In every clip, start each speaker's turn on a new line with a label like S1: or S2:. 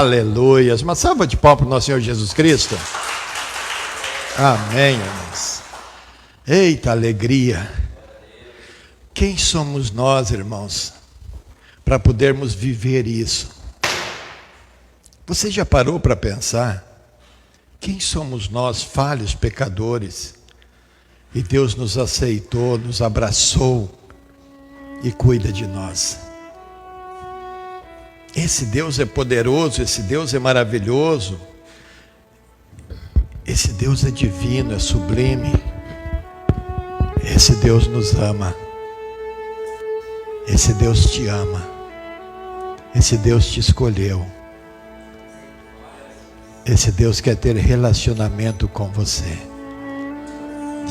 S1: Aleluias. Uma salva de palmas para o nosso Senhor Jesus Cristo. Amém, irmãos. Eita alegria. Quem somos nós, irmãos, para podermos viver isso? Você já parou para pensar? Quem somos nós, falhos pecadores? E Deus nos aceitou, nos abraçou e cuida de nós. Esse Deus é poderoso, esse Deus é maravilhoso. Esse Deus é divino, é sublime. Esse Deus nos ama. Esse Deus te ama. Esse Deus te escolheu. Esse Deus quer ter relacionamento com você.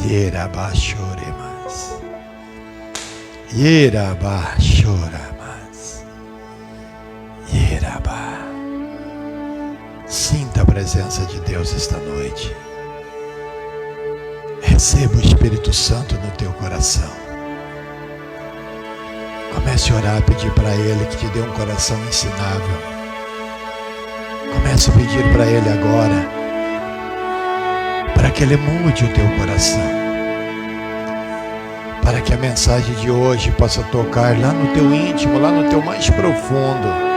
S1: Yerabachoremas. Yerabachoramas. Yerabá. Sinta a presença de Deus esta noite. Receba o Espírito Santo no teu coração. Comece a orar, pedir para Ele que te dê um coração ensinável. Comece a pedir para Ele agora, para que Ele mude o teu coração, para que a mensagem de hoje possa tocar lá no teu íntimo, lá no teu mais profundo,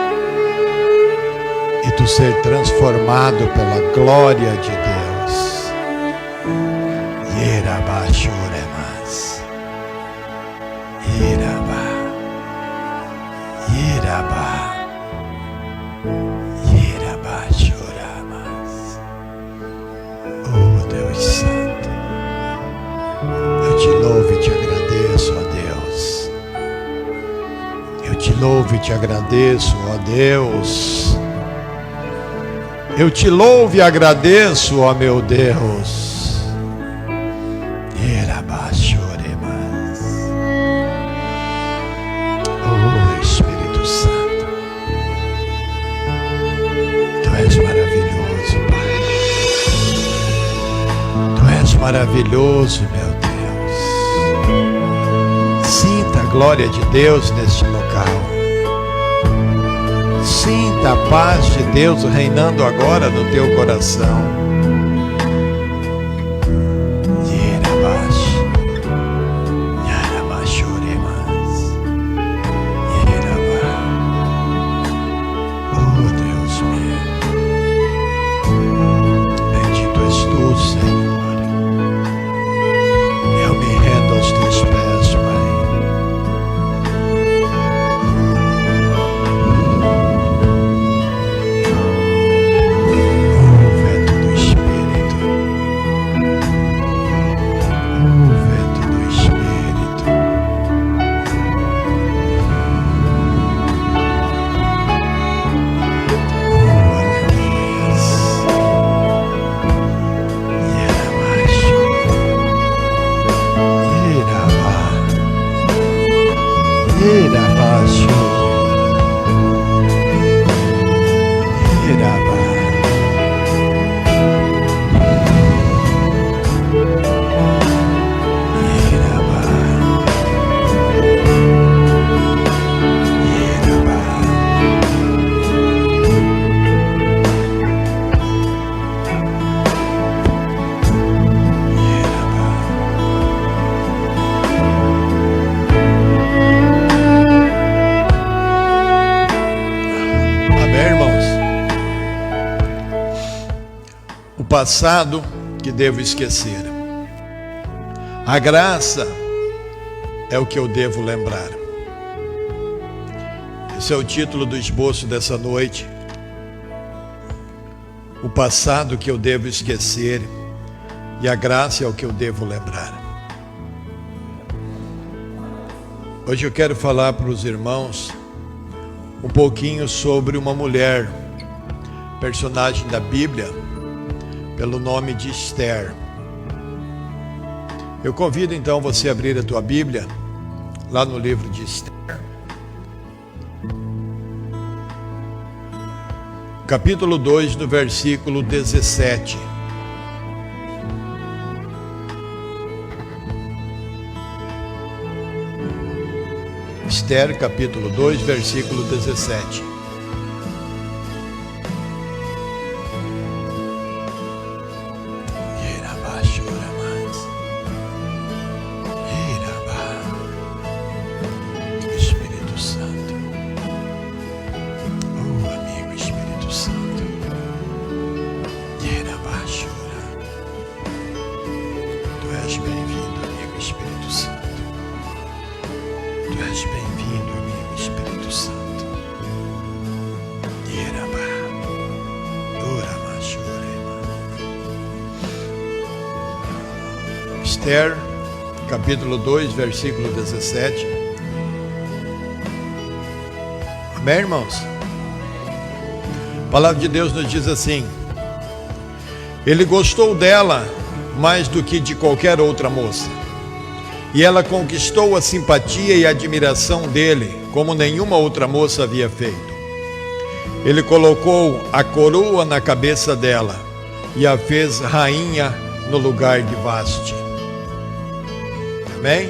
S1: e tu ser transformado pela glória de Deus. Yerabachoremas. Yerabá. Yerabá. Yerabachoramas. Oh Deus Santo, eu te louvo e te agradeço, ó Deus. Eu te louvo e te agradeço, ó Deus. Eu te louvo e agradeço, ó meu Deus. Yerabachoremas. Oh Espírito Santo, Tu és maravilhoso, Pai. Tu és maravilhoso, meu Deus. Sinta a glória de Deus neste local. Sinta a paz de Deus reinando agora no teu coração. Oh Deus meu, bendito és tu, Senhor. Eu me rendo aos teus pés, Pai. Passado que devo esquecer. A graça é o que eu devo lembrar. Esse é o título do esboço dessa noite. O passado que eu devo esquecer e a graça é o que eu devo lembrar. Hoje eu quero falar para os irmãos um pouquinho sobre uma mulher, personagem da Bíblia, pelo nome de Esther. Eu convido então você a abrir a tua Bíblia, lá no livro de Esther. Capítulo 2, no versículo 17. Esther, capítulo 2, versículo 17. Esther, capítulo 2, versículo 17. Amém, irmãos? A palavra de Deus nos diz assim: ele gostou dela mais do que de qualquer outra moça, e ela conquistou a simpatia e a admiração dele como nenhuma outra moça havia feito. Ele colocou a coroa na cabeça dela e a fez rainha no lugar de Vaste. Amém?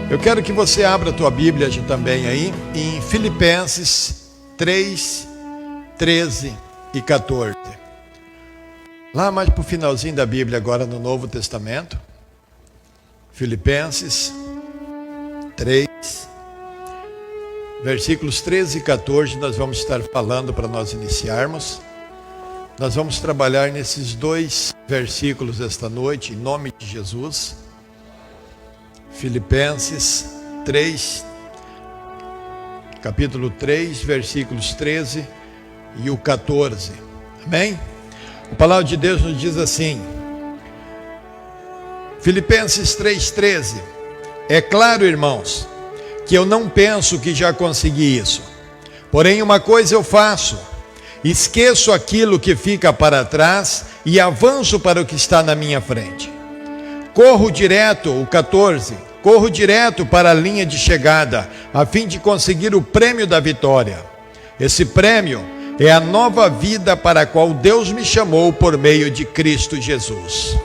S1: Eu quero que você abra a tua Bíblia também aí em Filipenses 3, 13 e 14. Lá mais para o finalzinho da Bíblia, agora no Novo Testamento. Filipenses 3, versículos 13 e 14, nós vamos estar falando para nós iniciarmos. Nós vamos trabalhar nesses dois versículos esta noite, em nome de Jesus. Filipenses 3, capítulo 3, versículos 13 e o 14. Amém? A palavra de Deus nos diz assim, Filipenses 3,13: é claro, irmãos, que eu não penso que já consegui isso. Porém, uma coisa eu faço: esqueço aquilo que fica para trás e avanço para o que está na minha frente. Corro direto, o 14, corro direto para a linha de chegada, a fim de conseguir o prêmio da vitória. Esse prêmio é a nova vida para a qual Deus me chamou por meio de Cristo Jesus.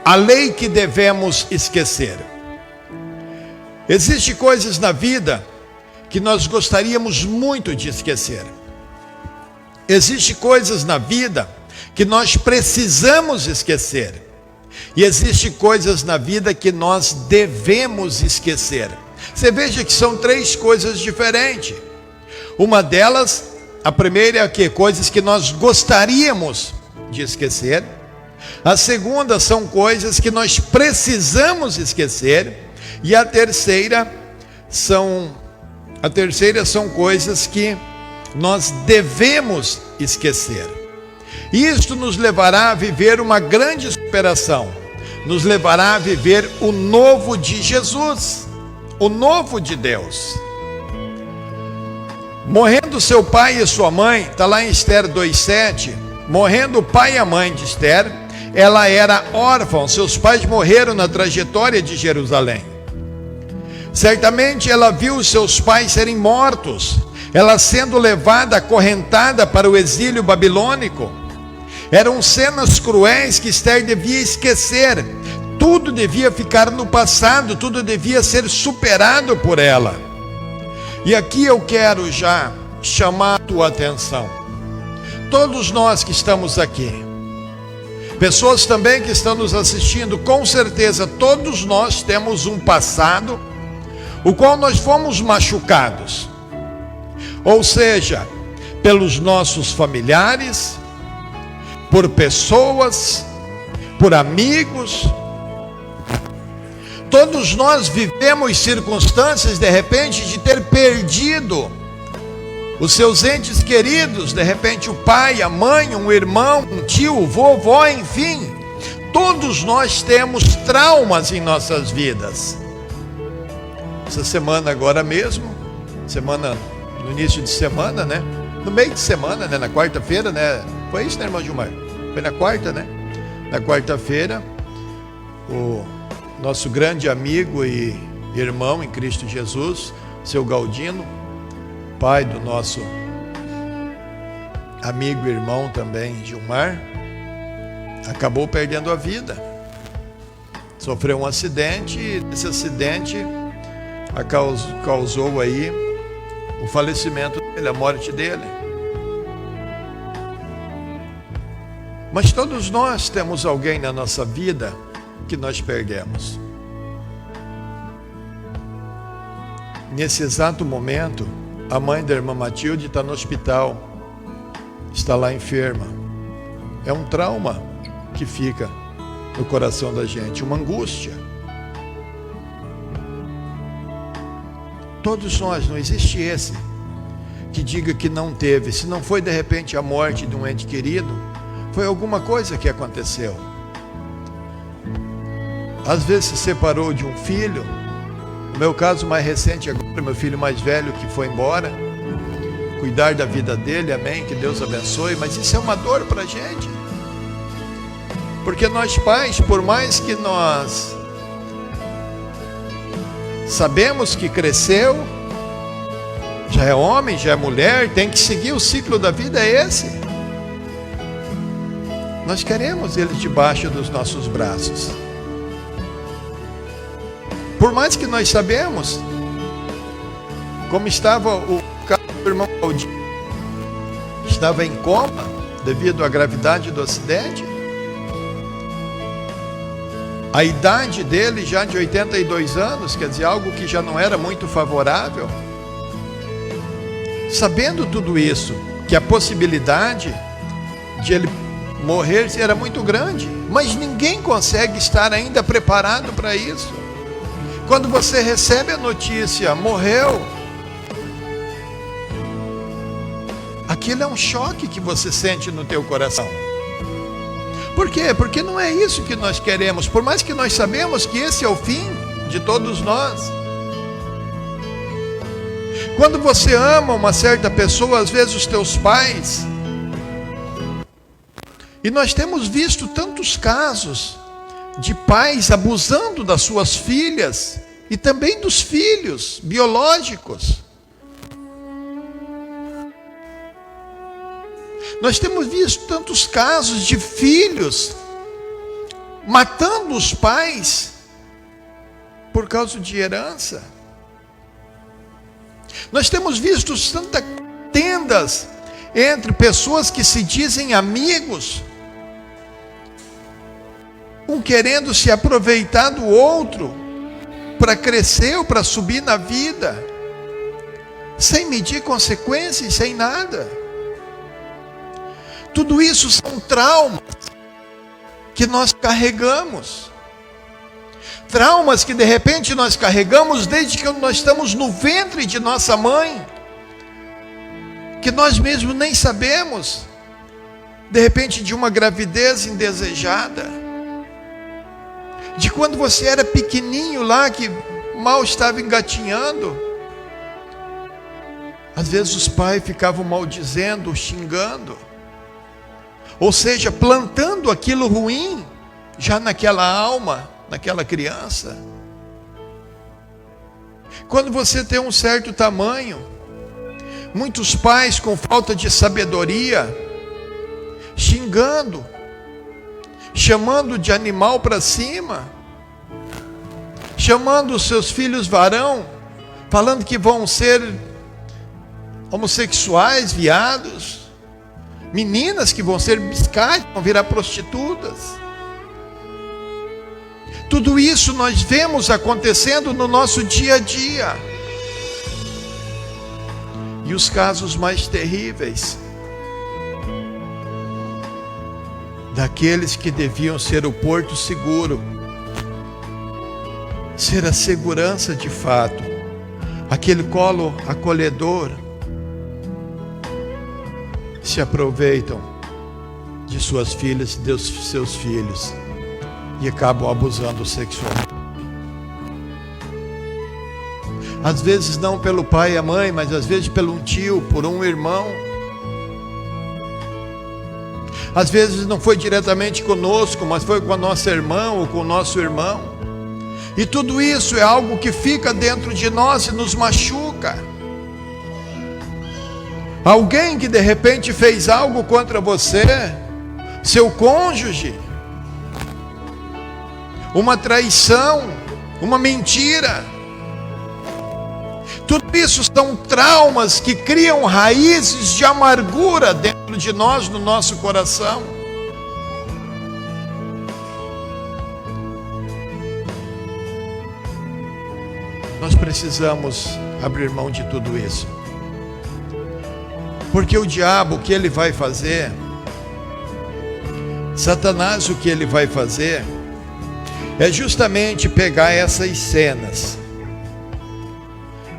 S1: A lei que devemos esquecer. Existem coisas na vida que nós gostaríamos muito de esquecer. Existem coisas na vida que nós precisamos esquecer. E existem coisas na vida que nós devemos esquecer. Você veja que são três coisas diferentes. Uma delas, a primeira é que coisas que nós gostaríamos de esquecer. A segunda são coisas que nós precisamos esquecer. E a terceira são coisas que nós devemos esquecer. Isto nos levará a viver uma grande superação. Nos levará a viver o novo de Jesus, o novo de Deus. Morrendo seu pai e sua mãe, está lá em Esther 2,7, morrendo o pai e a mãe de Esther, ela era órfã, seus pais morreram na trajetória de Jerusalém. Certamente ela viu os seus pais serem mortos, ela sendo levada, acorrentada para o exílio babilônico. Eram cenas cruéis que Esther devia esquecer. Tudo devia ficar no passado, tudo devia ser superado por ela. E aqui eu quero já chamar a tua atenção. Todos nós que estamos aqui, pessoas também que estão nos assistindo, com certeza todos nós temos um passado, o qual nós fomos machucados. Ou seja, pelos nossos familiares, por pessoas, por amigos. Todos nós vivemos circunstâncias, de repente, de ter perdido os seus entes queridos, de repente o pai, a mãe, um irmão, um tio, vovó, enfim. Todos nós temos traumas em nossas vidas. Essa semana agora mesmo, no início de semana, né? No meio de semana, né? Na quarta-feira, né? Foi isso, né, irmão Gilmar? Foi na quarta, né? Na quarta-feira, o nosso grande amigo e irmão em Cristo Jesus, seu Galdino, pai do nosso amigo e irmão também, Gilmar, acabou perdendo a vida. Sofreu um acidente e esse acidente causou aí o falecimento dele, a morte dele. Mas todos nós temos alguém na nossa vida que nós perdemos. Nesse exato momento, a mãe da irmã Matilde está no hospital, está lá enferma. É um trauma que fica no coração da gente, uma angústia. Todos nós, não existe esse que diga que não teve. Se não foi de repente a morte de um ente querido, foi alguma coisa que aconteceu. às vezes se separou de um filho. No meu caso mais recente agora, meu filho mais velho que foi embora, cuidar da vida dele, amém, que Deus abençoe, mas isso é uma dor para a gente, porque nós pais, por mais que nós sabemos que cresceu, já é homem, já é mulher, tem que seguir o ciclo da vida, é esse. Nós queremos ele debaixo dos nossos braços. Por mais que nós sabemos, como estava o irmão Aldir, estava em coma devido à gravidade do acidente, a idade dele já de 82 anos, quer dizer, algo que já não era muito favorável. Sabendo tudo isso, que a possibilidade de ele morrer era muito grande, mas ninguém consegue estar ainda preparado para isso. Quando você recebe a notícia, morreu, aquilo é um choque que você sente no teu coração. Por quê? Porque não é isso que nós queremos, por mais que nós sabemos que esse é o fim de todos nós. Quando você ama uma certa pessoa, às vezes os teus pais, e nós temos visto tantos casos de pais abusando das suas filhas e também dos filhos biológicos. Nós temos visto tantos casos de filhos matando os pais por causa de herança. Nós temos visto tantas tendas entre pessoas que se dizem amigos, um querendo se aproveitar do outro para crescer ou para subir na vida, sem medir consequências, sem nada. Tudo isso são traumas que nós carregamos. Traumas que de repente nós carregamos desde que nós estamos no ventre de nossa mãe, que nós mesmos nem sabemos, de repente de uma gravidez indesejada, de quando você era pequenininho lá, que mal estava engatinhando. Às vezes os pais ficavam maldizendo, xingando, ou seja, plantando aquilo ruim já naquela alma, naquela criança. Quando você tem um certo tamanho, muitos pais com falta de sabedoria, xingando, chamando de animal para cima, chamando os seus filhos varão, falando que vão ser homossexuais, viados, meninas que vão ser biscates, vão virar prostitutas. Tudo isso nós vemos acontecendo no nosso dia a dia. E os casos mais terríveis, daqueles que deviam ser o porto seguro, ser a segurança de fato, aquele colo acolhedor, se aproveitam de suas filhas e de seus filhos e acabam abusando sexualmente. Às vezes não pelo pai e a mãe, mas às vezes pelo um tio, por um irmão. Às vezes não foi diretamente conosco, mas foi com a nossa irmã ou com o nosso irmão. E tudo isso é algo que fica dentro de nós e nos machuca. Alguém que de repente fez algo contra você, seu cônjuge, uma traição, uma mentira. Tudo isso são traumas que criam raízes de amargura dentro de nós, no nosso coração. Nós precisamos abrir mão de tudo isso. Porque o diabo, o que ele vai fazer, Satanás, o que ele vai fazer, é justamente pegar essas cenas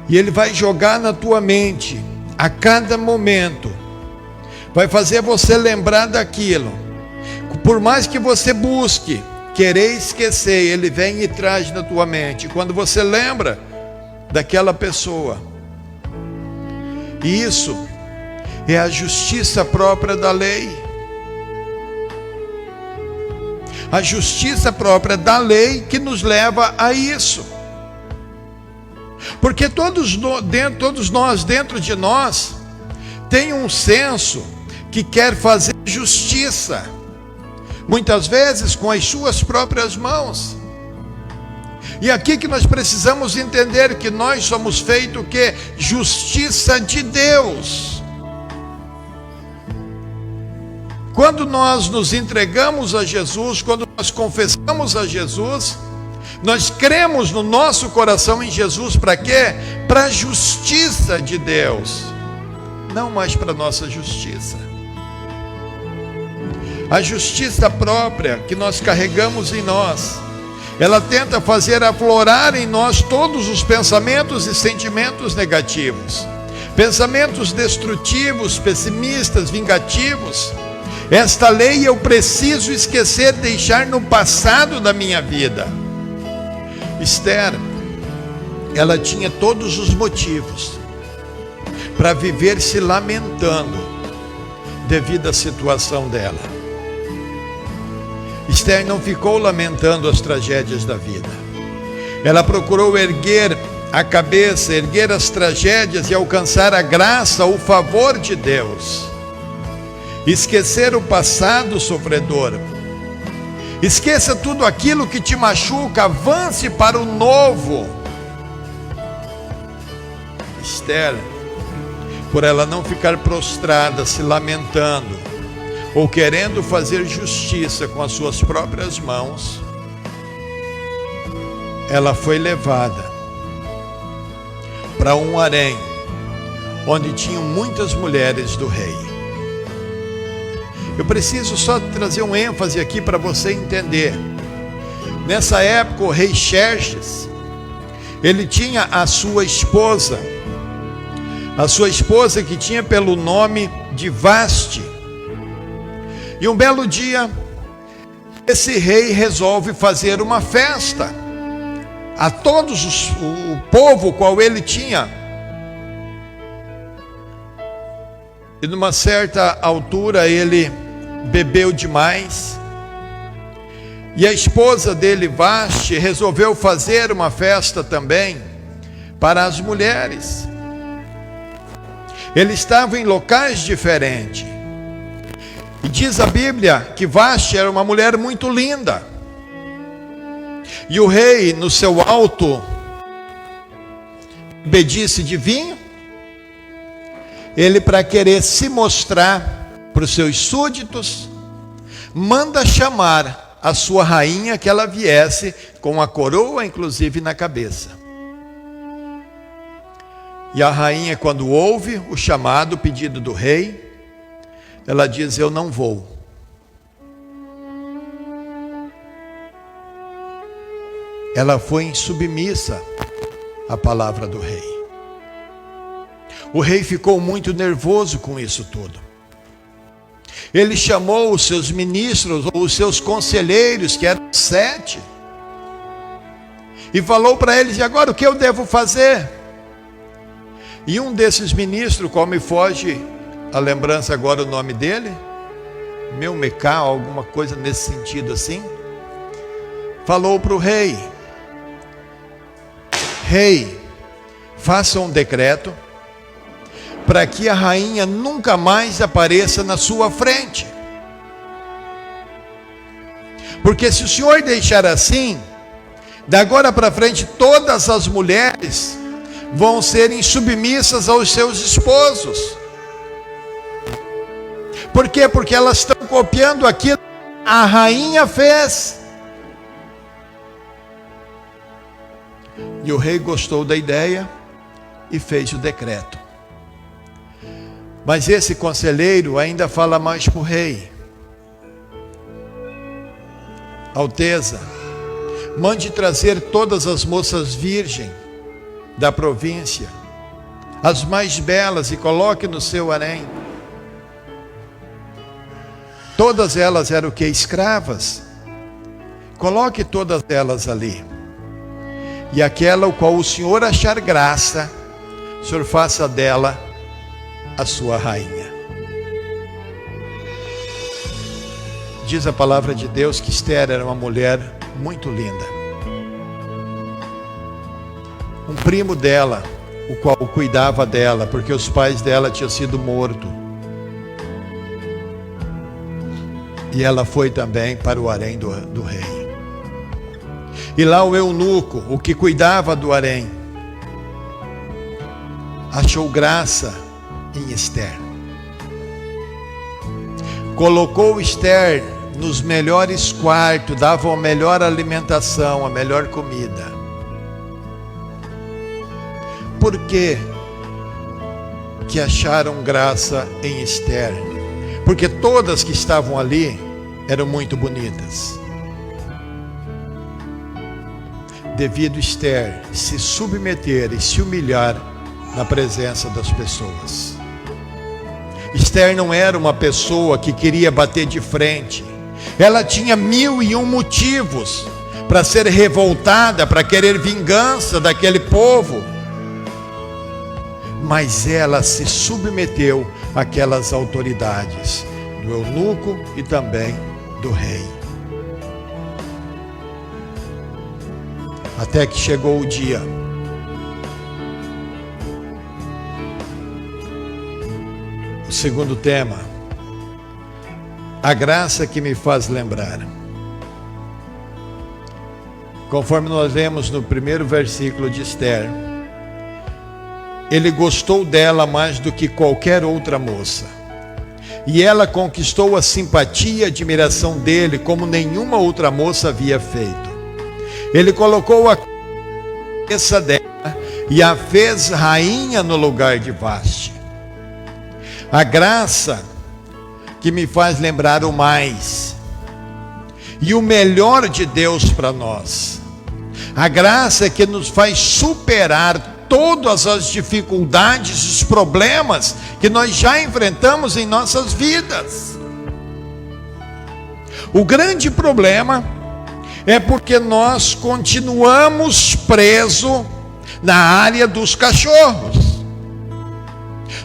S1: e ele vai jogar na tua mente a cada momento, vai fazer você lembrar daquilo. Por mais que você busque querer esquecer, ele vem e traz na tua mente. Quando você lembra daquela pessoa, isso é a justiça própria da lei. A justiça própria da lei que nos leva a isso. Porque todos nós, dentro de nós, tem um senso que quer fazer justiça, muitas vezes com as suas próprias mãos. E aqui que nós precisamos entender que nós somos feitos o quê? Justiça de Deus. Quando nós nos entregamos a Jesus, quando nós confessamos a Jesus, nós cremos no nosso coração em Jesus para quê? Para a justiça de Deus, não mais para a nossa justiça. A justiça própria que nós carregamos em nós, ela tenta fazer aflorar em nós todos os pensamentos e sentimentos negativos, pensamentos destrutivos, pessimistas, vingativos. Esta lei eu preciso esquecer, deixar no passado da minha vida. Esther, ela tinha todos os motivos para viver se lamentando devido à situação dela. Esther não ficou lamentando as tragédias da vida. Ela procurou erguer a cabeça, erguer as tragédias e alcançar a graça, o favor de Deus. Esquecer o passado sofredor. Esqueça tudo aquilo que te machuca, avance para o novo. Esther, por ela não ficar prostrada, se lamentando, ou querendo fazer justiça com as suas próprias mãos, ela foi levada para um harém, onde tinham muitas mulheres do rei. Eu preciso só trazer um ênfase aqui para você entender. Nessa época, o rei Xerxes, ele tinha a sua esposa que tinha pelo nome de Vaste. E um belo dia, esse rei resolve fazer uma festa a todos o povo qual ele tinha. E numa certa altura ele bebeu demais, e a esposa dele, Vaste, resolveu fazer uma festa também para as mulheres. Ele estava em locais diferentes, e diz a Bíblia que Vaste era uma mulher muito linda, e o rei, no seu alto bebedice de vinho, ele, para querer se mostrar para os seus súditos, manda chamar a sua rainha, que ela viesse com a coroa inclusive na cabeça. E a rainha, quando ouve o chamado, o pedido do rei, ela diz: eu não vou. Ela foi insubmissa à palavra do rei. O rei ficou muito nervoso com isso tudo. Ele chamou os seus ministros, ou os seus conselheiros, que eram 7, e falou para eles: e agora o que eu devo fazer? E um desses ministros, qual me foge a lembrança agora o nome dele, Meumecá, alguma coisa nesse sentido assim, falou para o rei: rei, faça um decreto para que a rainha nunca mais apareça na sua frente. Porque se o senhor deixar assim, da agora para frente todas as mulheres vão serem submissas aos seus esposos. Por quê? Porque elas estão copiando aquilo que a rainha fez. E o rei gostou da ideia e fez o decreto. Mas esse conselheiro ainda fala mais para o rei: Alteza, mande trazer todas as moças virgens da província, as mais belas, e coloque no seu harém. Todas elas eram o quê? Escravas, Coloque todas elas ali. E aquela o qual o Senhor achar graça, o Senhor faça dela a sua rainha. Diz a palavra de Deus que Esther era uma mulher muito linda. Um primo dela, o qual cuidava dela, porque os pais dela tinham sido mortos. E ela foi também para o harém do rei. E lá o eunuco, o que cuidava do harém, achou graça em Esther. Colocou Esther nos melhores quartos, dava a melhor alimentação, a melhor comida. Por que que acharam graça em Esther? Porque todas que estavam ali eram muito bonitas. Devido a Esther se submeter e se humilhar na presença das pessoas. Esther não era uma pessoa que queria bater de frente. Ela tinha 1001 motivos para ser revoltada, para querer vingança daquele povo. Mas ela se submeteu àquelas autoridades, do eunuco e também do rei. Até que chegou o dia. O segundo tema, a graça que me faz lembrar. Conforme nós lemos no primeiro versículo de Esther, ele gostou dela mais do que qualquer outra moça. E ela conquistou a simpatia e admiração dele como nenhuma outra moça havia feito. Ele colocou a cabeça dela e a fez rainha no lugar de Vaste. A graça que me faz lembrar o mais e o melhor de Deus para nós. A graça que nos faz superar todas as dificuldades, os problemas que nós já enfrentamos em nossas vidas. O grande problema é porque nós continuamos presos na área dos cachorros.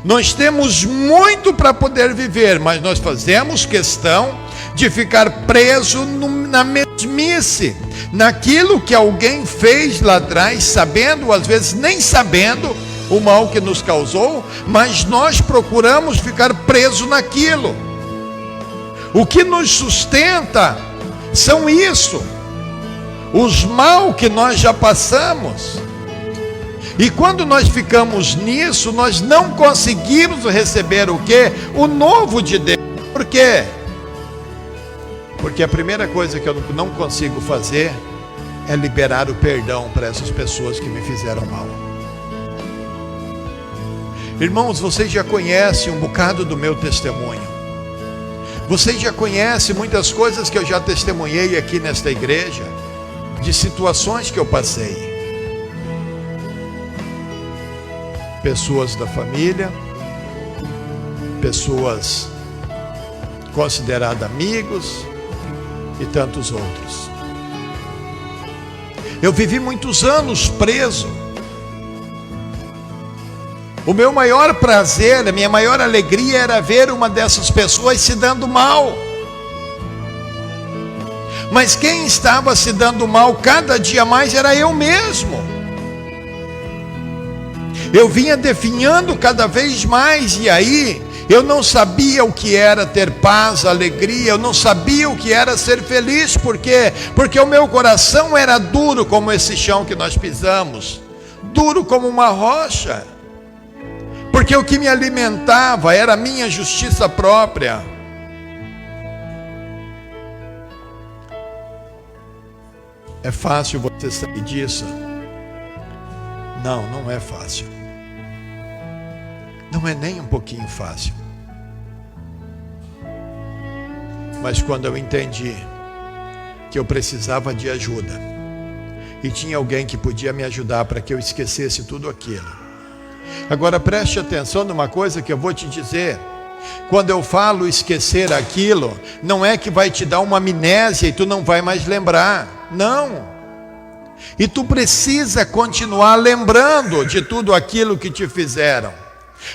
S1: Nós temos muito para poder viver, mas nós fazemos questão de ficar preso na mesmice, naquilo que alguém fez lá atrás, sabendo, às vezes nem sabendo, o mal que nos causou, mas nós procuramos ficar preso naquilo. O que nos sustenta são isso, os mal que nós já passamos. E quando nós ficamos nisso, nós não conseguimos receber o quê? O novo de Deus. Por quê? Porque a primeira coisa que eu não consigo fazer é liberar o perdão para essas pessoas que me fizeram mal. Irmãos, vocês já conhecem um bocado do meu testemunho. Vocês já conhecem muitas coisas que eu já testemunhei aqui nesta igreja, de situações que eu passei. Pessoas da família, pessoas consideradas amigos e tantos outros. Eu vivi muitos anos preso. O meu maior prazer, a minha maior alegria era ver uma dessas pessoas se dando mal. Mas quem estava se dando mal cada dia mais era eu mesmo. Eu vinha definhando cada vez mais, e aí eu não sabia o que era ter paz, alegria, eu não sabia o que era ser feliz. Por quê? Porque o meu coração era duro como esse chão que nós pisamos, duro como uma rocha, porque o que me alimentava era a minha justiça própria. É fácil você sair disso? Não, não é fácil. Não é nem um pouquinho fácil. Mas quando eu entendi que eu precisava de ajuda, e tinha alguém que podia me ajudar para que eu esquecesse tudo aquilo. Agora preste atenção numa coisa que eu vou te dizer. Quando eu falo esquecer aquilo, não é que vai te dar uma amnésia e tu não vai mais lembrar. Não. E tu precisa continuar lembrando de tudo aquilo que te fizeram.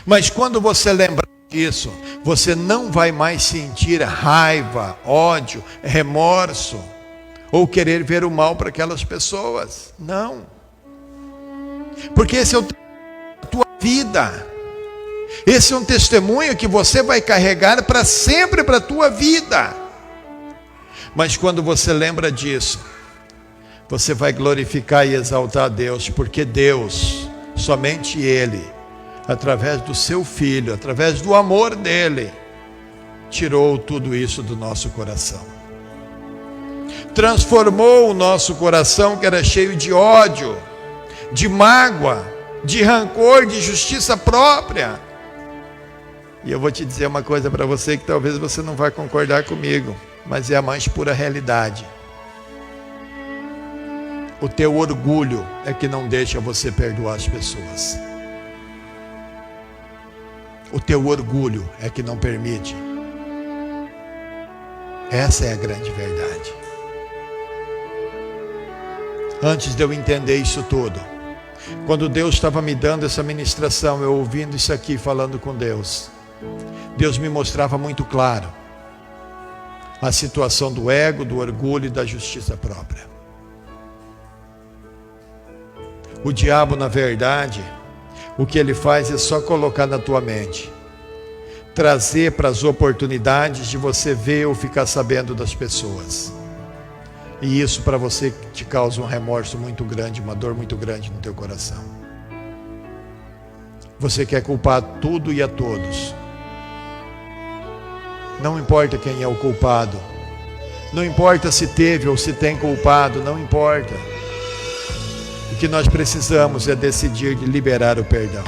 S1: Mas quando você lembrar disso, você não vai mais sentir raiva, ódio, remorso, ou querer ver o mal para aquelas pessoas. Não. Porque esse é a tua vida. Esse é um testemunho que você vai carregar para sempre para a tua vida. Mas quando você lembra disso, você vai glorificar e exaltar a Deus, porque Deus, somente Ele, através do seu Filho, através do amor dEle, tirou tudo isso do nosso coração. Transformou o nosso coração, que era cheio de ódio, de mágoa, de rancor, de justiça própria. E eu vou te dizer uma coisa para você que talvez você não vai concordar comigo, mas é a mais pura realidade. O teu orgulho é que não deixa você perdoar as pessoas. O teu orgulho é que não permite. Essa é a grande verdade. Antes de eu entender isso tudo, quando Deus estava me dando essa ministração, eu ouvindo isso aqui, falando com Deus, Deus me mostrava muito claro a situação do ego, do orgulho e da justiça própria. O diabo, na verdade, o que ele faz é só colocar na tua mente, trazer para as oportunidades de você ver ou ficar sabendo das pessoas. E isso para você te causa um remorso muito grande, uma dor muito grande no teu coração. Você quer culpar tudo e a todos. Não importa quem é o culpado. Não importa se teve ou se tem culpado, não importa. O que nós precisamos é decidir de liberar o perdão.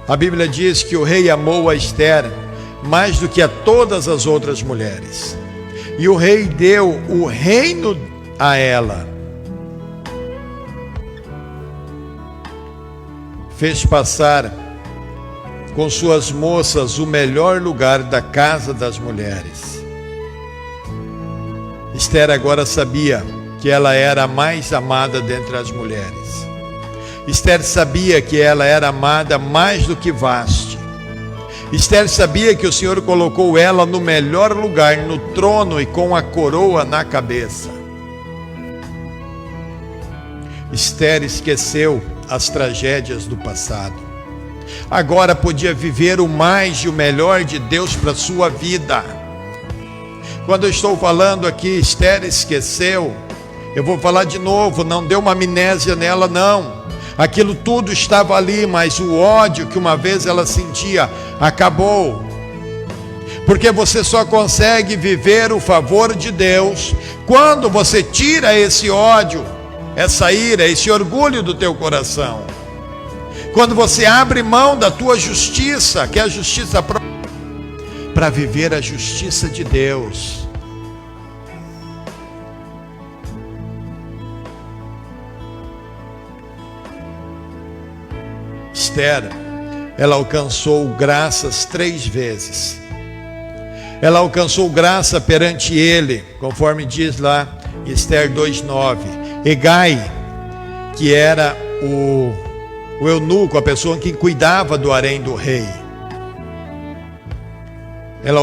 S1: A Bíblia diz que o rei amou a Esther mais do que a todas as outras mulheres. E o rei deu o reino a ela. Fez passar com suas moças o melhor lugar da casa das mulheres. Esther agora sabia que ela era a mais amada dentre as mulheres. Esther sabia que ela era amada mais do que Vaste. Esther sabia que o Senhor colocou ela no melhor lugar, no trono e com a coroa na cabeça. Esther esqueceu as tragédias do passado. Agora podia viver o mais e o melhor de Deus para a sua vida. Quando eu estou falando aqui, Esther esqueceu, eu vou falar de novo, não deu uma amnésia nela não. Aquilo tudo estava ali, mas o ódio que uma vez ela sentia acabou. Porque você só consegue viver o favor de Deus quando você tira esse ódio, essa ira, esse orgulho do teu coração. Quando você abre mão da tua justiça, que é a justiça própria, para viver a justiça de Deus. Esther, ela alcançou graças 3 vezes. Ela alcançou graça perante ele, conforme diz lá em Esther 2:9. Hegai, que era o eunuco, a pessoa que cuidava do harém do rei. Ela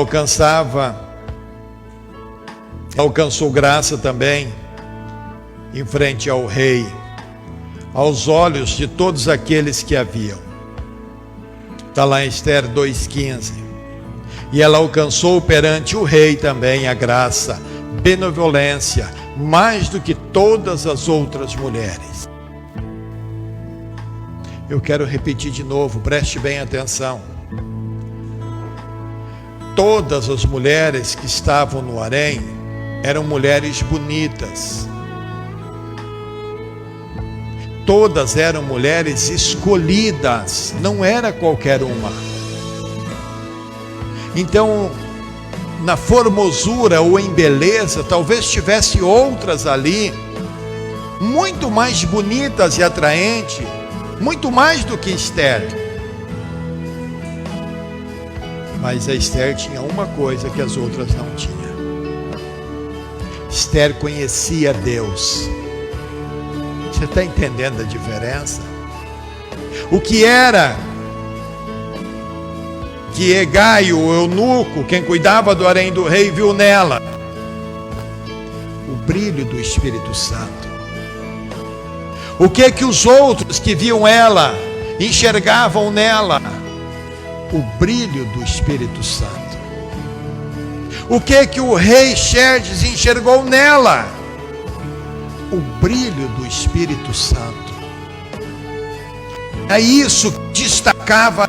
S1: alcançou graça também em frente ao rei, aos olhos de todos aqueles que haviam. Está lá em Esther 2:15. E ela alcançou perante o rei também a graça, benevolência, mais do que todas as outras mulheres. Eu quero repetir de novo, preste bem atenção. Todas as mulheres que estavam no harém eram mulheres bonitas. Todas eram mulheres escolhidas, não era qualquer uma. Então, na formosura ou em beleza, talvez tivesse outras ali, muito mais bonitas e atraentes, muito mais do que Esther. Mas a Esther tinha uma coisa que as outras não tinham. Esther conhecia Deus. Você está entendendo a diferença? O que era que Hegai, o eunuco, quem cuidava do harém do rei, viu nela? O brilho do Espírito Santo. O que os outros que viam ela enxergavam nela? O brilho do Espírito Santo. O que o rei Xerxes enxergou nela? O brilho do Espírito Santo. É isso que destacava.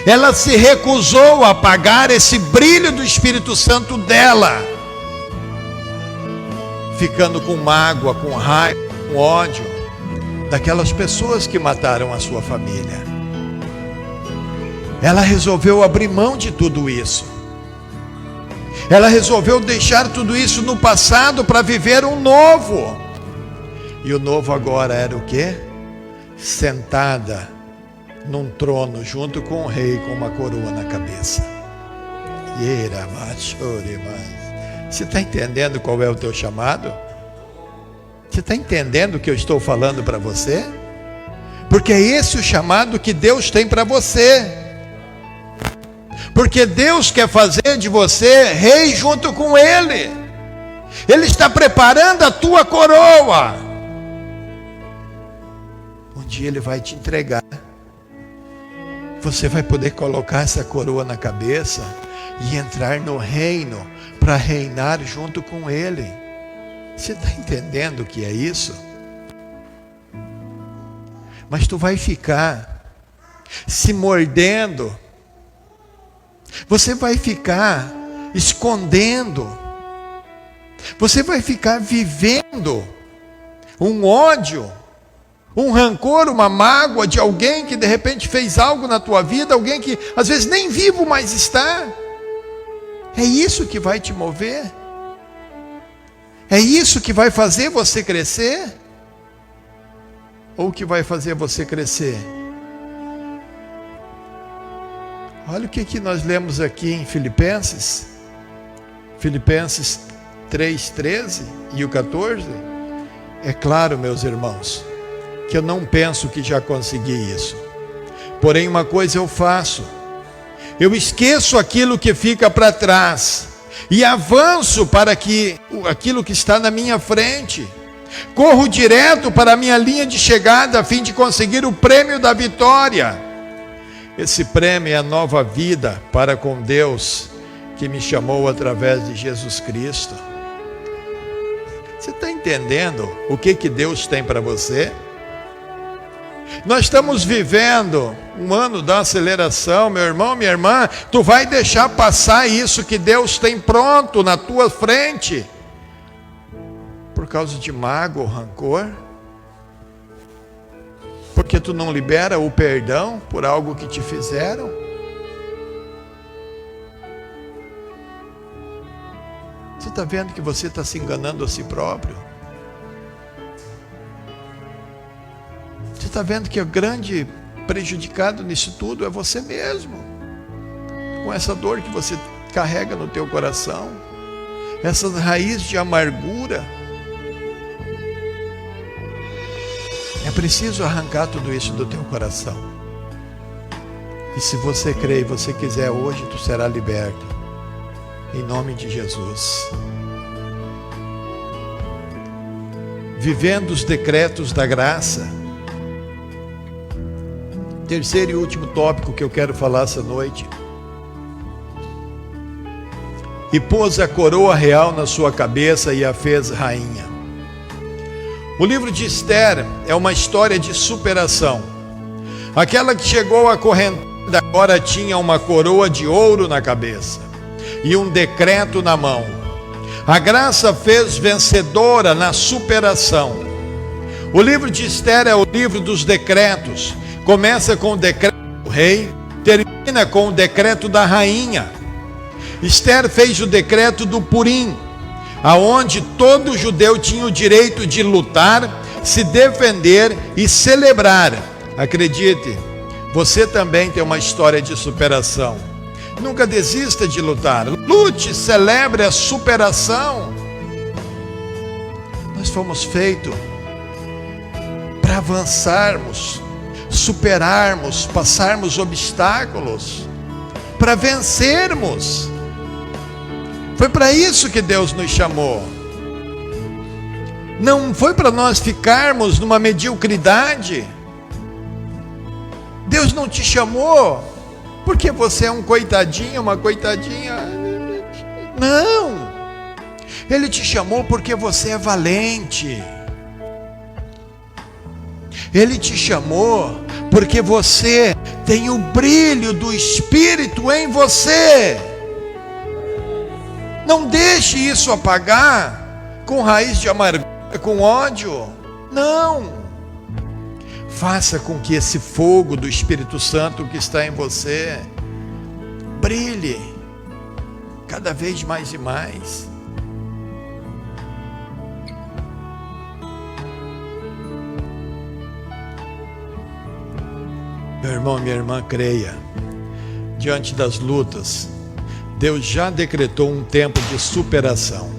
S1: Ela se recusou a apagar esse brilho do Espírito Santo dela, ficando com mágoa, com raiva, com ódio daquelas pessoas que mataram a sua família. Ela resolveu abrir mão de tudo isso. Ela resolveu deixar tudo isso no passado para viver um novo. E o novo agora era o quê? Sentada num trono junto com o rei, com uma coroa na cabeça. Você está entendendo qual é o teu chamado? Você está entendendo o que eu estou falando para você? Porque é esse o chamado que Deus tem para você. Porque Deus quer fazer de você rei junto com Ele. Ele está preparando a tua coroa. Um dia Ele vai te entregar. Você vai poder colocar essa coroa na cabeça e entrar no reino para reinar junto com Ele. Você está entendendo o que é isso? Mas tu vai ficar se mordendo. Você vai ficar escondendo. Você vai ficar vivendo um ódio, um rancor, uma mágoa de alguém que de repente fez algo na tua vida, alguém que às vezes nem vivo mais está. É isso que vai te mover? É isso que vai fazer você crescer? Ou o que vai fazer você crescer? Olha o que nós lemos aqui em Filipenses 3:13 e o 14. É claro, meus irmãos, que eu não penso que já consegui isso. Porém, uma coisa eu faço: eu esqueço aquilo que fica para trás e avanço para aquilo que está na minha frente. Corro direto para a minha linha de chegada a fim de conseguir o prêmio da vitória. Esse prêmio é a nova vida para com Deus, que me chamou através de Jesus Cristo. Você está entendendo o que Deus tem para você? Nós estamos vivendo um ano da aceleração, meu irmão, minha irmã. Tu vai deixar passar isso que Deus tem pronto na tua frente por causa de mágoa ou rancor? Porque tu não libera o perdão por algo que te fizeram? Você está vendo que você está se enganando a si próprio? Você está vendo que o grande prejudicado nisso tudo é você mesmo, com essa dor que você carrega no teu coração, essas raízes de amargura. É preciso arrancar tudo isso do teu coração. E se você crê e você quiser hoje, tu será liberto, em nome de Jesus. Vivendo os decretos da graça. Terceiro e último tópico que eu quero falar essa noite. E pôs a coroa real na sua cabeça e a fez rainha. O livro de Esther é uma história de superação. Aquela que chegou acorrentada agora tinha uma coroa de ouro na cabeça e um decreto na mão. A graça fez vencedora na superação. O livro de Esther é o livro dos decretos. Começa com o decreto do rei, termina com o decreto da rainha. Esther fez o decreto do Purim, aonde todo judeu tinha o direito de lutar, se defender e celebrar. Acredite, você também tem uma história de superação. Nunca desista de lutar. Lute, celebre a superação. Nós fomos feitos para avançarmos, superarmos, passarmos obstáculos, para vencermos. Foi para isso que Deus nos chamou. Não foi para nós ficarmos numa mediocridade. Deus não te chamou porque você é um coitadinho, uma coitadinha. Não. Ele te chamou porque você é valente. Ele te chamou porque você tem o brilho do Espírito em você. Não deixe isso apagar com raiz de amargura, com ódio. Não. Faça com que esse fogo do Espírito Santo que está em você brilhe cada vez mais e mais. Meu irmão, minha irmã, creia. Diante das lutas, Deus já decretou um tempo de superação,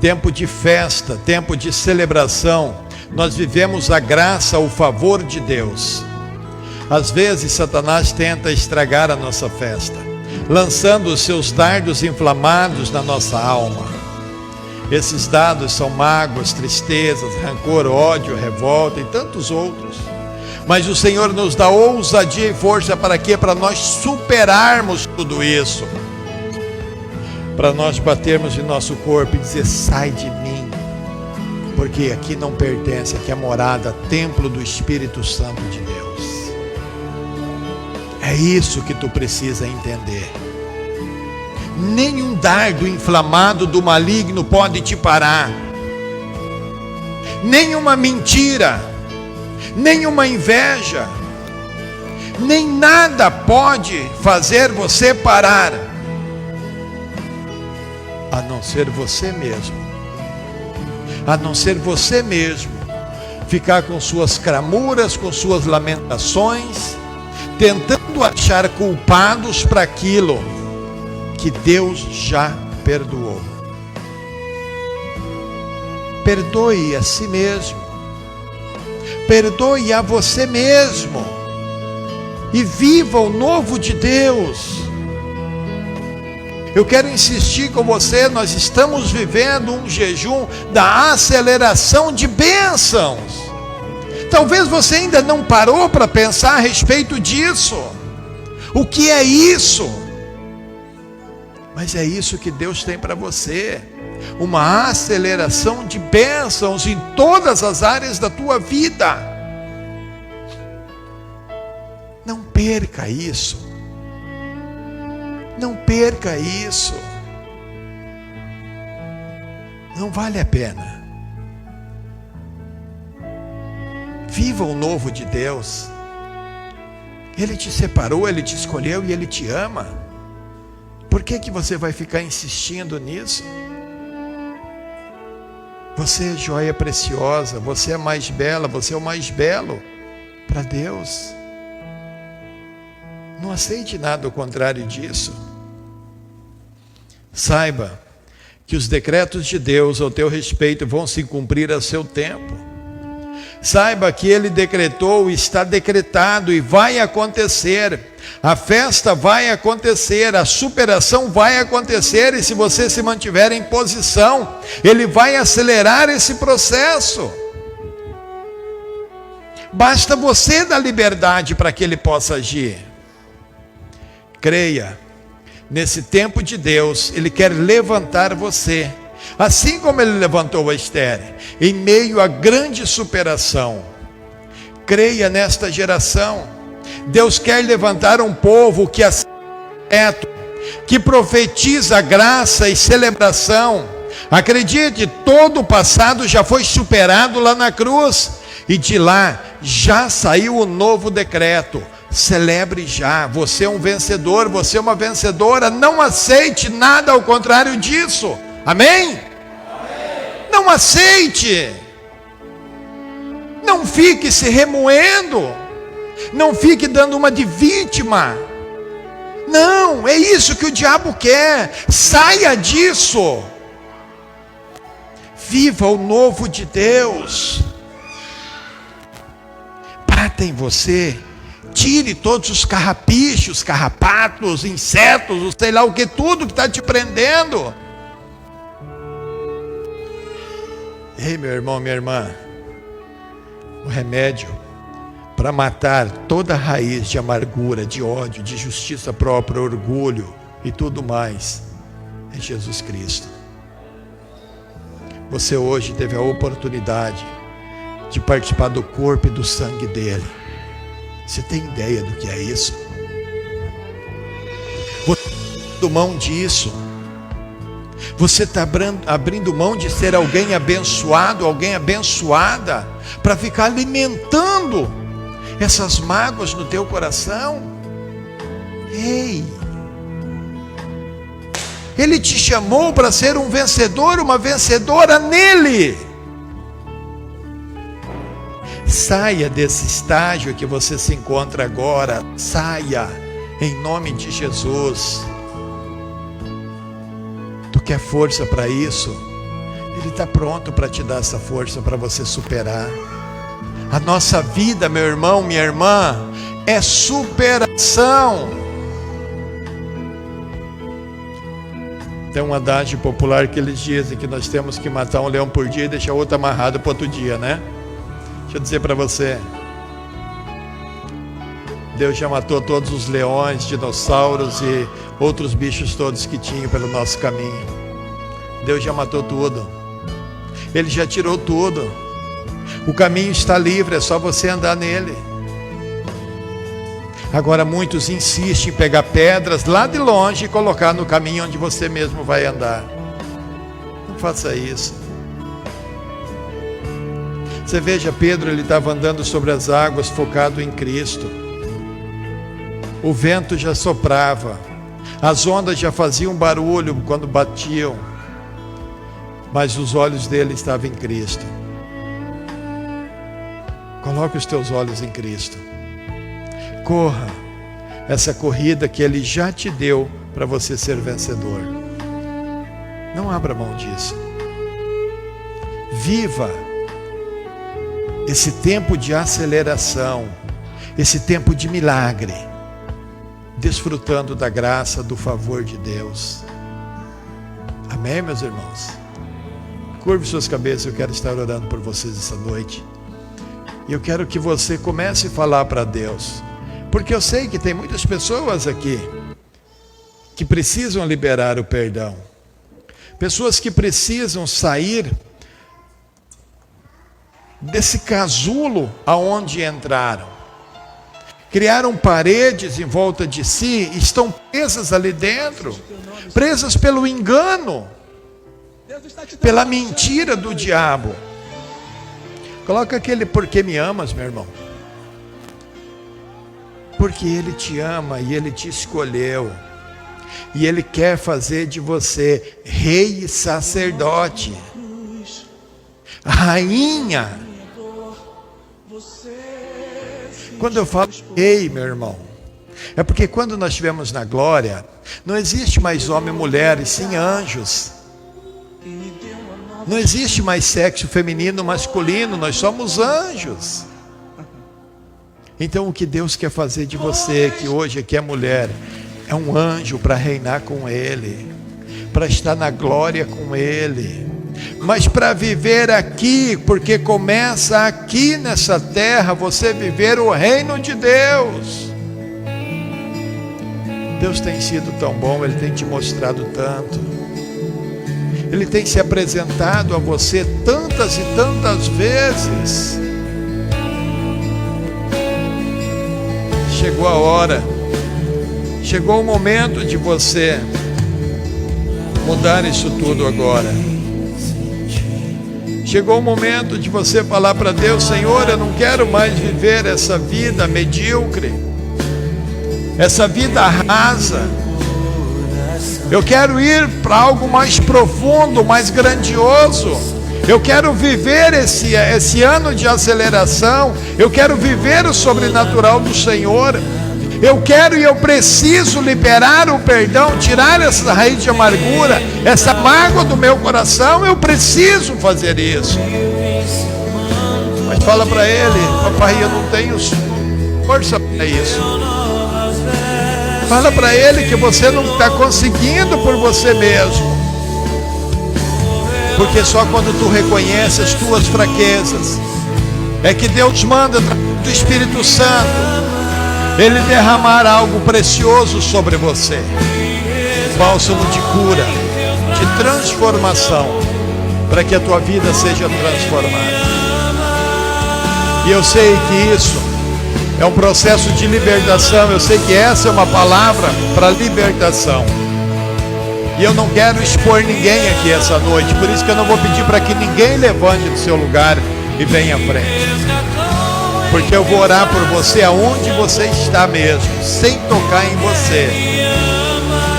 S1: tempo de festa, tempo de celebração. Nós vivemos a graça, o favor de Deus. Às vezes Satanás tenta estragar a nossa festa, lançando os seus dardos inflamados na nossa alma. Esses dardos são mágoas, tristezas, rancor, ódio, revolta e tantos outros. Mas o Senhor nos dá ousadia e força para quê? Para nós superarmos tudo isso. Para nós batermos em nosso corpo e dizer: sai de mim, porque aqui não pertence, aqui é morada, templo do Espírito Santo de Deus. É isso que tu precisa entender. Nenhum dardo inflamado do maligno pode te parar. Nenhuma mentira, nenhuma inveja, nem nada pode fazer você parar, a não ser você mesmo. A não ser você mesmo ficar com suas cramuras, com suas lamentações, tentando achar culpados para aquilo que Deus já perdoou. Perdoe a si mesmo, perdoe a você mesmo e viva o novo de Deus. Eu quero insistir com você, nós estamos vivendo um jejum da aceleração de bênçãos. Talvez você ainda não parou para pensar a respeito disso. O que é isso? Mas é isso que Deus tem para você. Uma aceleração de bênçãos em todas as áreas da tua vida. Não perca isso. Não perca isso. Não vale a pena. Viva o novo de Deus. Ele te separou, Ele te escolheu e Ele te ama. Por que você vai ficar insistindo nisso? Você é joia preciosa, você é mais bela, você é o mais belo para Deus. Não aceite nada ao contrário disso. Saiba que os decretos de Deus ao teu respeito vão se cumprir a seu tempo. Saiba que Ele decretou, está decretado e vai acontecer. A festa vai acontecer, a superação vai acontecer, e se você se mantiver em posição, Ele vai acelerar esse processo. Basta você dar liberdade para que Ele possa agir. Creia, nesse tempo de Deus, Ele quer levantar você, assim como Ele levantou a Esther, em meio a grande superação. Creia nesta geração. Deus quer levantar um povo que é que profetiza graça e celebração. Acredite, todo o passado já foi superado lá na cruz, e de lá já saiu o novo decreto. Celebre já, você é um vencedor, você é uma vencedora. Não aceite nada ao contrário disso. Amém? Amém. Não aceite. Não fique se remoendo. Não fique dando uma de vítima. Não, é isso que o diabo quer. Saia disso. Viva o novo de Deus. Bata em você. Tire todos os carrapichos, carrapatos, insetos, sei lá o que, tudo que está te prendendo. Ei, meu irmão, minha irmã, o remédio para matar toda a raiz de amargura, de ódio, de justiça própria, orgulho e tudo mais, é Jesus Cristo. Você hoje teve a oportunidade de participar do corpo e do sangue dele. Você tem ideia do que é isso? Você está abrindo mão disso. Você está abrindo mão de ser alguém abençoado, alguém abençoada, para ficar alimentando essas mágoas no teu coração. Ei! Ele te chamou para ser um vencedor, uma vencedora nele. Saia desse estágio que você se encontra agora. Saia, em nome de Jesus. Tu quer força para isso? Ele está pronto para te dar essa força para você superar. A nossa vida, meu irmão, minha irmã, é superação. Tem um adágio popular que eles dizem que nós temos que matar um leão por dia e deixar outro amarrado para outro dia, né? Deixa eu dizer para você, Deus já matou todos os leões, dinossauros e outros bichos todos que tinham pelo nosso caminho. Deus já matou tudo. Ele já tirou tudo. O caminho está livre, é só você andar nele. Agora muitos insistem em pegar pedras lá de longe e colocar no caminho onde você mesmo vai andar. Não faça isso. Você veja, Pedro, ele estava andando sobre as águas, focado em Cristo. O vento já soprava, as ondas já faziam barulho quando batiam, mas os olhos dele estavam em Cristo. Coloque os teus olhos em Cristo. Corra essa corrida que Ele já te deu para você ser vencedor. Não abra mão disso. Viva esse tempo de aceleração, esse tempo de milagre, desfrutando da graça, do favor de Deus. Amém, meus irmãos? Curve suas cabeças, eu quero estar orando por vocês essa noite. E eu quero que você comece a falar para Deus, porque eu sei que tem muitas pessoas aqui que precisam liberar o perdão, pessoas que precisam sair desse casulo aonde entraram, criaram paredes em volta de si, estão presas ali dentro, presas pelo engano, pela mentira do diabo. Coloca aquele porque me amas, meu irmão. Porque Ele te ama e Ele te escolheu. E Ele quer fazer de você rei e sacerdote, rainha. Quando eu falo rei, meu irmão, é porque quando nós estivermos na glória, não existe mais homem e mulher, e sim anjos. Não existe mais sexo feminino, masculino, nós somos anjos. Então o que Deus quer fazer de você, que hoje aqui é mulher, é um anjo para reinar com Ele, para estar na glória com Ele, mas para viver aqui, porque começa aqui nessa terra, você viver o reino de Deus. Deus tem sido tão bom, Ele tem te mostrado tanto, Ele tem se apresentado a você tantas e tantas vezes. Chegou a hora, chegou o momento de você mudar isso tudo agora. Chegou o momento de você falar para Deus: Senhor, eu não quero mais viver essa vida medíocre, essa vida rasa. Eu quero ir para algo mais profundo, mais grandioso. Eu quero viver esse ano de aceleração. Eu quero viver o sobrenatural do Senhor. Eu quero e eu preciso liberar o perdão, tirar essa raiz de amargura, essa mágoa do meu coração. Eu preciso fazer isso. Mas fala para ele: papai, eu não tenho força para isso. Fala para ele que você não está conseguindo por você mesmo. Porque só quando tu reconhece as tuas fraquezas é que Deus manda do Espírito Santo Ele derramar algo precioso sobre você. Bálsamo de cura, de transformação, para que a tua vida seja transformada. E eu sei que isso é um processo de libertação. Eu sei que essa é uma palavra para libertação. E eu não quero expor ninguém aqui essa noite. Por isso que eu não vou pedir para que ninguém levante do seu lugar e venha à frente. Porque eu vou orar por você aonde você está mesmo, sem tocar em você.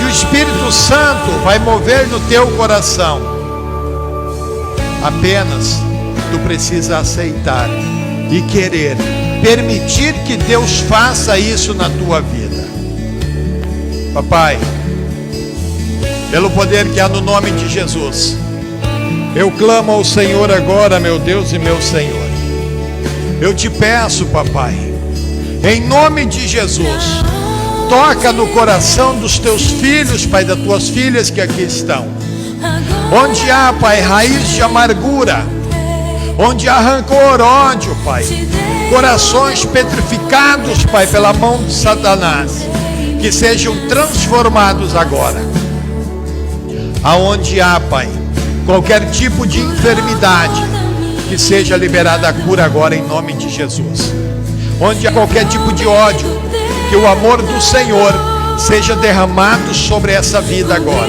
S1: E o Espírito Santo vai mover no teu coração. Apenas tu precisa aceitar e querer, permitir que Deus faça isso na tua vida. Papai, pelo poder que há no nome de Jesus, eu clamo ao Senhor agora, meu Deus e meu Senhor. Eu te peço, papai, em nome de Jesus, toca no coração dos teus filhos, pai, das tuas filhas que aqui estão. Onde há, pai, raiz de amargura, onde há rancor, ódio, pai, corações petrificados, pai, pela mão de Satanás, que sejam transformados agora. Aonde há, pai, qualquer tipo de enfermidade, que seja liberada a cura agora em nome de Jesus. Onde há qualquer tipo de ódio, que o amor do Senhor seja derramado sobre essa vida agora.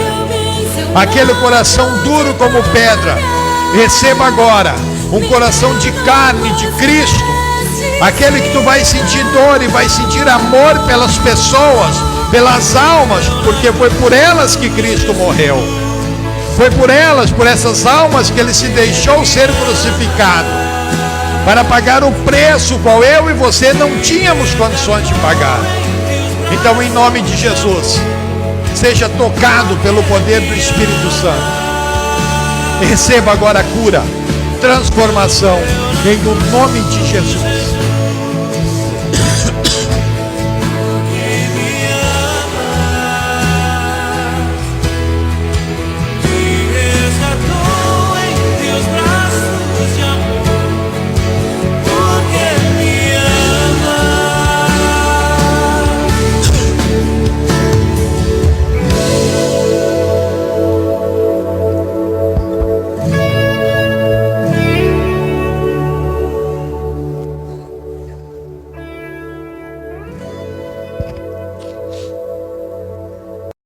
S1: Aquele coração duro como pedra, receba agora um coração de carne de Cristo. Aquele que tu vai sentir dor e vai sentir amor pelas pessoas, pelas almas, porque foi por elas que Cristo morreu. Foi por elas, por essas almas, que Ele se deixou ser crucificado, para pagar o preço qual eu e você não tínhamos condições de pagar. Então, em nome de Jesus, seja tocado pelo poder do Espírito Santo. E receba agora a cura, transformação, em o nome de Jesus.